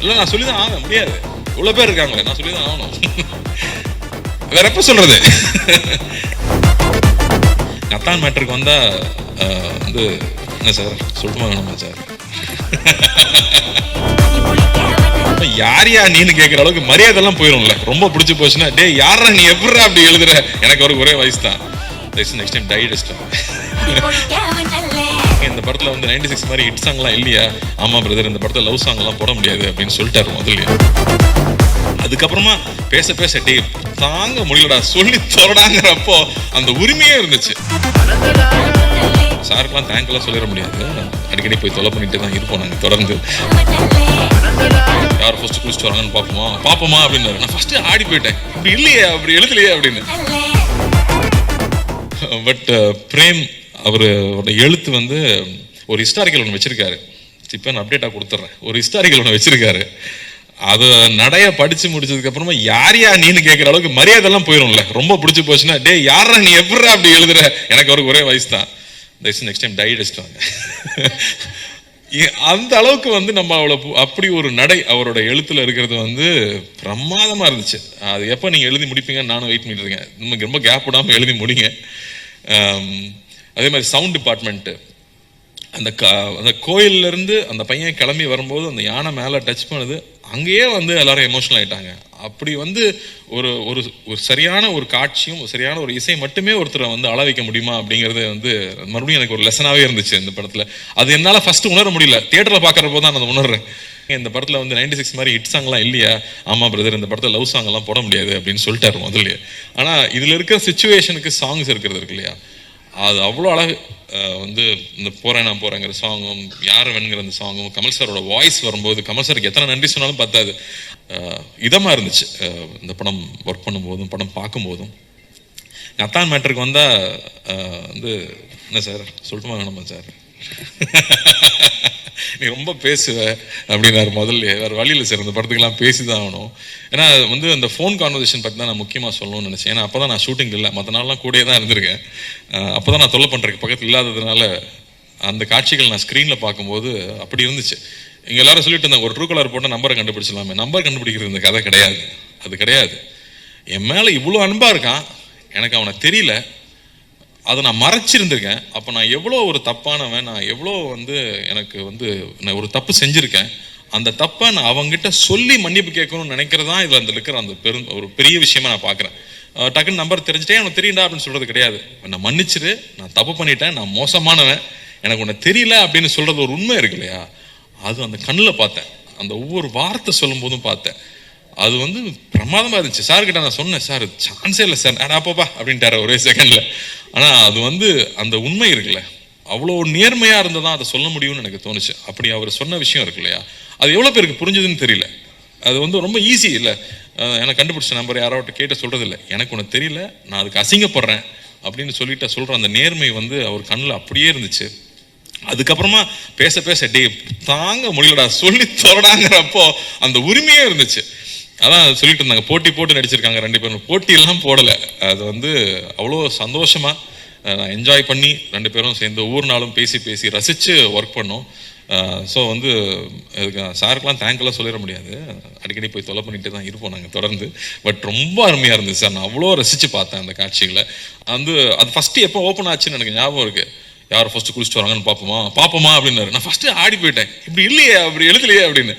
இல்லை நான் சொல்லி தான் ஆகணும், முடியாது, இவ்வளோ பேர் இருக்காங்களே, நான் சொல்லி தான் ஆகணும். வேற எப்போ சொல்றது? நத்தான் மேட்டருக்கு வந்தா வந்து என்ன சார் சொல்லணுமா வேணுமா சார்? யாரையா நீன்னு கேட்குற அளவுக்கு மரியாதை எல்லாம் போயிடும்ல. ரொம்ப பிடிச்சி போச்சுன்னா டே யாரா நீ எப்படா அப்படி எழுதுற, எனக்கு அவருக்கு ஒரே வயசு தான். Next time digest. இந்த படத்துல வந்து 96 மாதிரி ஹிட் சாங்லாம் இல்லையா? ஆமா பிரதர், இந்த படத்துல லவ் சாங்லாம் போட முடியாது அப்படின்னு சொல்லிட்டாரு முதல்ல. அதுக்கப்புறமா பேச பேச டே தாங்க முடியலடா சொல்லி தொடடாங்கிறப்போ அந்த உரிமையே இருந்துச்சு. சாருக்கெல்லாம் தேங்க்லாம் சொல்லிட முடியாது, அடிக்கடி போய் தொலை பண்ணிட்டு தான் இருப்போம் நாங்கள் தொடர்ந்து. யார் ஃபர்ஸ்ட் குளிச்சுட்டு வராங்கன்னு பார்ப்போமா அப்படின்னு. நான் ஃபர்ஸ்ட் ஆடி போயிட்டேன், இப்படி இல்லையே அப்படி எழுதலையே அப்படின்னு. பட் பிரேம் அவரோட எழுத்து வந்து ஒரு ஹிஸ்டாரிக்கல் ஒன்று வச்சிருக்காரு. இப்போ நான் அப்டேட்டாக கொடுத்துட்றேன். ஒரு ஹிஸ்டாரிக்கல் ஒன்று வச்சிருக்காரு. அதை நடைய படிச்சு முடிச்சதுக்கு அப்புறமா யாரையா நீன்னு கேட்குற அளவுக்கு மரியாதை எல்லாம் போயிடும்ல. ரொம்ப பிடிச்சி போச்சுன்னா டே யாரா நீ எப்படா அப்படி எழுதுற, எனக்கு அவருக்கு ஒரே வயசு தான். நெக்ஸ்ட் டைம் டைஜஸ்ட் வாங்க. அந்த அளவுக்கு வந்து நம்ம அப்படி ஒரு நடை அவரோட எழுத்துல இருக்கிறது வந்து பிரமாதமா இருந்துச்சு. அது எப்போ நீங்க எழுதி முடிப்பீங்கன்னு நானும் வெயிட் பண்ணிட்டு இருக்கேன். நமக்கு ரொம்ப கேப் விடாம எழுதி முடிங்க. அதே மாதிரி சவுண்ட் டிபார்ட்மெண்ட், அந்த கோயில்ல இருந்து அந்த பையன் கிளம்பி வரும்போது அந்த யானை மேல டச் பண்ணுது, அங்கேயே வந்து எல்லாரும் எமோஷனல் ஆயிட்டாங்க. அப்படி வந்து ஒரு ஒரு சரியான ஒரு காட்சியும் சரியான ஒரு இசை மட்டுமே ஒருத்தரை வந்து அள வைக்க முடியுமா அப்படிங்கிறது வந்து மறுபடியும் எனக்கு ஒரு லெசனாவே இருந்துச்சு இந்த படத்துல. அது என்னால ஃபர்ஸ்ட் உணர முடியல, தியேட்டர்ல பாக்குறப்போ தான் நான் உணர்றேன். இந்த படத்துல வந்து 96 மாதிரி ஹிட் சாங்லாம் இல்லையா? ஆமா பிரதர், இந்த படத்துல லவ் சாங் எல்லாம் போட முடியாது அப்படின்னு சொல்லிட்டாரு முதல்ல. ஆனா இதுல இருக்கிற சிச்சுவேஷனுக்கு சாங்ஸ் இருக்கிறது இருக்கு இல்லையா, அது அவ்வளோ அழகு. வந்து இந்த போறேன் நான் போறேங்கிற சாங்கும், யார் வேணுங்கிற அந்த சாங்கும், கமல் சாரோட வாய்ஸ் வரும்போது கமல் சாருக்கு எத்தனை நன்றி சொன்னாலும் பார்த்தாது. இதமா இருந்துச்சு இந்த படம் ஒர்க் பண்ணும்போதும் படம் பார்க்கும்போதும். நத்தான் மேட்டருக்கு வந்தா வந்து என்ன சார் சொல்லணுமா வேணுமா சார்? நீ ரொம்ப பேசுவ அப்படின்னாரு முதல்ல. வேறு வழியில் சார், இந்த படத்துக்கெல்லாம் பேசி தான் ஆகணும். ஏன்னா வந்து அந்த ஃபோன் கான்வர்சேஷன் பற்றி தான் நான் முக்கியமாக சொல்லணும்னு நினச்சேன். ஏன்னா அப்போ தான் நான் ஷூட்டிங் இல்லை, மற்ற நாள்லாம் கூடயே தான் இருந்திருக்கேன். அப்போ தான் நான் தொல்லை பண்ணுறதுக்கு பக்கத்தில் இல்லாததுனால அந்த காட்சிகள் நான் ஸ்க்ரீனில் பார்க்கும்போது அப்படி இருந்துச்சு. இங்கே எல்லாரும் சொல்லிட்டு இருந்தாங்க ஒரு ட்ரூ கலர் போட்டால் நம்பரை கண்டுபிடிச்சலாமே. நம்பர் கண்டுபிடிக்கிறது இந்த கதை கிடையாது, அது கிடையாது. என் மேலே இவ்வளோ அன்பாக இருக்கான், எனக்கு அவனை தெரியல, அதை நான் மறைச்சிருந்திருக்கேன். அப்போ நான் எவ்வளோ ஒரு தப்பானவன், நான் எவ்வளோ வந்து எனக்கு வந்து நான் ஒரு தப்பு செஞ்சுருக்கேன். அந்த தப்பை நான் அவங்ககிட்ட சொல்லி மன்னிப்பு கேட்கணும்னு நினைக்கிறதான் இது அந்த இருக்கிற அந்த ஒரு பெரிய விஷயமா நான் பார்க்குறேன். டக்குன்னு நம்பர் தெரிஞ்சுட்டே எனக்கு தெரியுண்டா அப்படின்னு சொல்கிறது கிடையாது. நான் மன்னிச்சிரு, நான் தப்பு பண்ணிட்டேன், நான் மோசமானவன், எனக்கு உன்னை தெரியல அப்படின்னு சொல்கிறது ஒரு உண்மை இருக்கு இல்லையா, அது அந்த கண்ணில் பார்த்தேன். அந்த ஒவ்வொரு வார்த்தை சொல்லும் போதும் பார்த்தேன். அது வந்து பிரமாதமாக இருந்துச்சு. சார்கிட்ட நான் சொன்னேன், சார் சான்ஸே இல்லை சார், நான் அப்பப்பா அப்படின்ட்டாரு ஒரே செகண்டில். ஆனால் அது வந்து அந்த உண்மை இருக்குல்ல, அவ்வளோ நேர்மையாக இருந்ததான் அதை சொல்ல முடியும்னு எனக்கு தோணுச்சு. அப்படி அவர் சொன்ன விஷயம் இருக்கு இல்லையா, அது எவ்வளோ பேருக்கு புரிஞ்சுதுன்னு தெரியல. அது வந்து ரொம்ப ஈஸி இல்லை. எனக்கு கண்டுபிடிச்ச நம்பர் யாராவது கேட்ட சொல்கிறது இல்லை, எனக்கு ஒன்று தெரியல, நான் அதுக்கு அசிங்கப்படுறேன் அப்படின்னு சொல்லிட்டு சொல்கிற அந்த நேர்மை வந்து அவர் கண்ணில் அப்படியே இருந்துச்சு. அதுக்கப்புறமா பேச பேச டே தாங்க முடியலடா சொல்லி தொடடாங்கிறப்போ அந்த உரிமையே இருந்துச்சு. அதான் சொல்லிட்டு இருந்தாங்க, போட்டி போட்டு நடிச்சிருக்காங்க ரெண்டு பேரும். போட்டியெல்லாம் போடலை, அது வந்து அவ்வளோ சந்தோஷமாக நான் என்ஜாய் பண்ணி ரெண்டு பேரும் சேர்ந்து ஒவ்வொரு நாளும் பேசி பேசி ரசித்து ஒர்க் பண்ணோம். ஸோ வந்து இதுக்கு சாருக்கெலாம் தேங்க்லாம் சொல்லிட முடியாது, அடிக்கடி போய் தொலை பண்ணிட்டு தான் இருப்போம் நாங்கள் தொடர்ந்து. பட் ரொம்ப அருமையாக இருந்துச்சு சார், நான் அவ்வளோ ரசித்து பார்த்தேன் அந்த காட்சிகளை. வந்து அது ஃபஸ்ட்டு எப்போ ஓப்பன் ஆச்சுன்னு எனக்கு ஞாபகம் இருக்குது. யார் ஃபஸ்ட்டு குளிச்சுட்டு வராங்கன்னு பார்ப்போமா அப்படின்னாரு. நான் ஃபஸ்ட்டு ஆடி போயிட்டேன், இப்படி இல்லையே அப்படி எழுதலையே அப்படின்னு.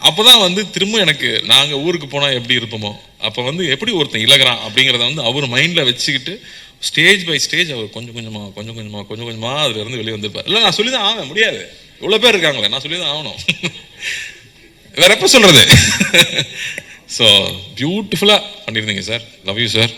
அப்போ தான் வந்து திரும்ப எனக்கு நாங்கள் ஊருக்கு போனால் எப்படி இருப்போமோ, அப்போ வந்து எப்படி ஒருத்தன் இலகுறான் அப்படிங்கிறத வந்து அவர் மைண்டில் வச்சுக்கிட்டு ஸ்டேஜ் பை ஸ்டேஜ் அவர் கொஞ்சம் கொஞ்சமாக அதுல இருந்து வெளியே வந்திருப்பார். இல்லை நான் சொல்லி தான் ஆகணும், முடியாது, இவ்வளோ பேர் இருக்காங்களே, நான் சொல்லி தான் ஆகணும். வேற எப்போ சொல்கிறது? ஸோ பியூட்டிஃபுல்லாக பண்ணியிருந்தீங்க சார், லவ் யூ சார்.